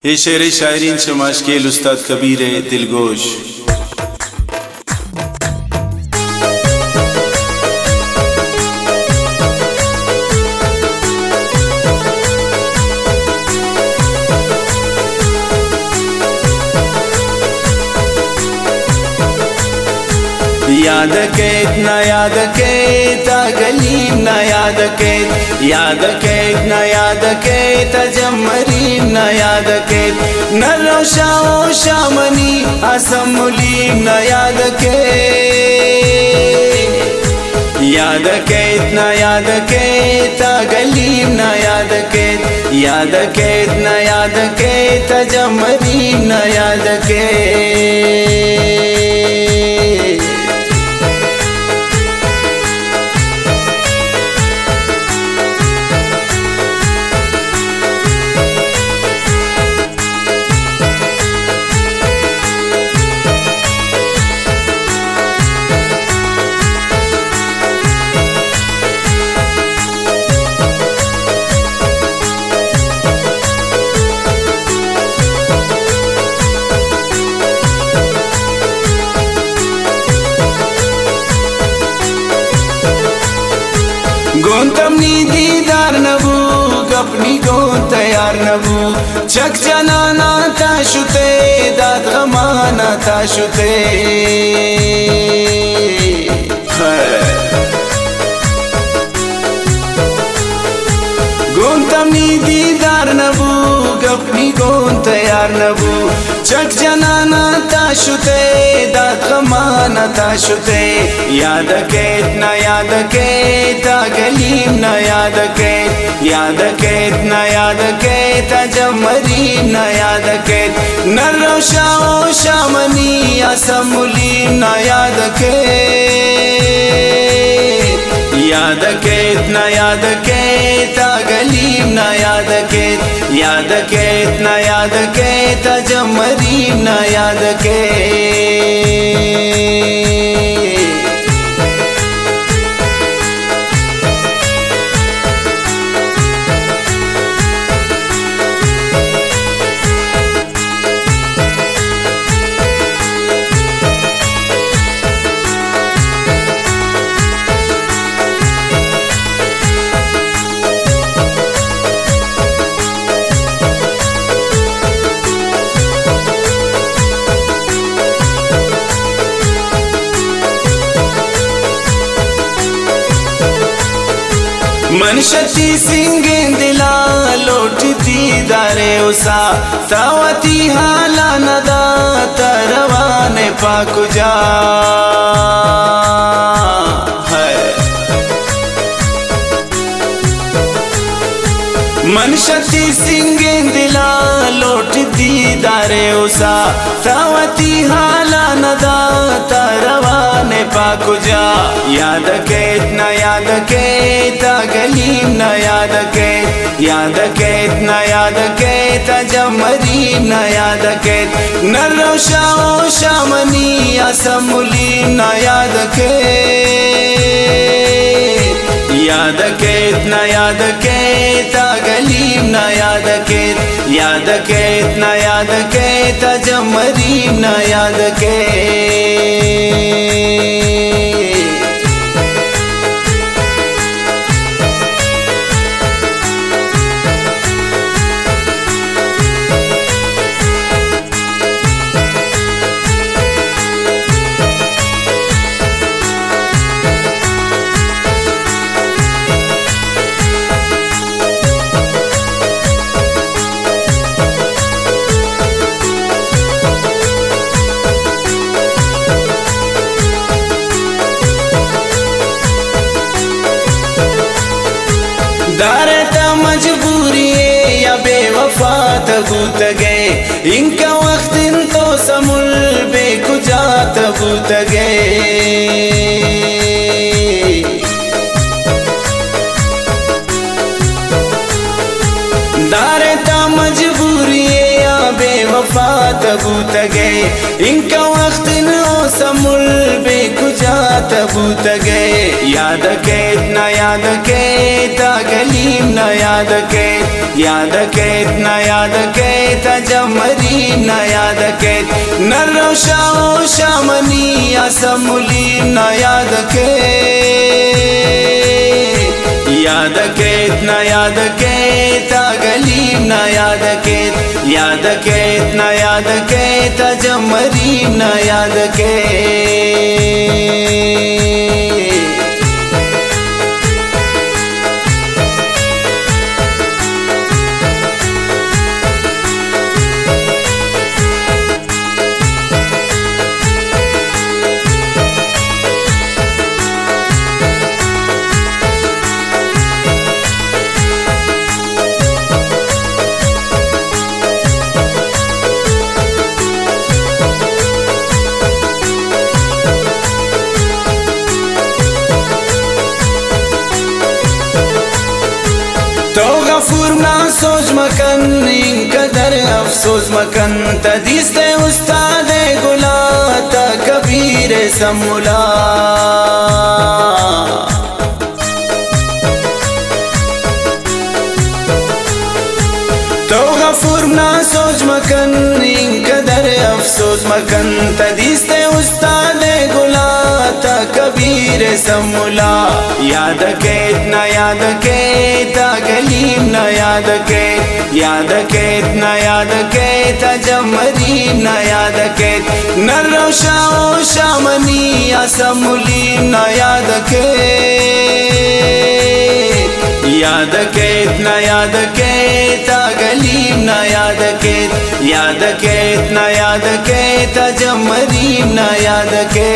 ये शेर शायरीन शमाशकेल उस्ताद कबीर दिलगोश। याद के न याद के तगली न याद के याद के न याद के तजमरी न याद के न रोशाओ शामनी असमुली न याद के याद के न याद के तगली न याद के याद के न याद के तजमरी न याद के गोंतमनी दीदार नबू गपनी गों तैयार नबू चक जनाना ताशुते दाद गमाना ताशुते गोंतमनी दीदार नबू गपनी गों तैयार नबू चक जनाना ताशुते दाद गमाना ताशुते याद के न याद के तगलीम न याद के याद के न याद के तजमरी न याद के न रोशाओ शामनी असमुली न याद के याद के न याद के तगलीम न याद के याद के न याद के तजमरी न याद के मनशती सिंगेंदिला लोटती दारे उसा तावती हाला नदा तरवाने पाकुजा मनशती सिंगेंदिला लोटती दारे उसा तावती हाला नदा तरवाने पाकुजा याद के न याद के तगलीम न याद के याद के न याद के तजमरी न याद के न रोशाओ शामनी असमुली न याद के याद के न याद के तगलीम न याद के याद के न याद के तजमरी न याद के दारता मजबूरी या बेवफा तबूत गए इनका वक्त इन तो समुल बेकुजा तबूत गए दारता मजबूरी या बेवफा तबूत गए इनका वक्त इन समुल बेकुजा तबूत गए याद के न याद के तगलीम न याद के याद के न याद के तजमरी न याद के नर शाओ शामनी असमुली न याद के न याद के तगली न याद के न याद के तजमरी न याद के तो गफूर ना सोच मकन इनकदर अफसोस मकन तदीस्ते उस्ताद गुला ता कबीर समुला तो गफूर ना सोच मकन इनकदर अफसोस मकन तदीस्ते उस्ताद गुला ता कबीर समुला याद के न याद के तगलीम न याद के न याद के तजमरी न याद के नर शाओ शामनी असमुली न याद के न याद के तगलीम न याद के न याद के तजमरी न याद के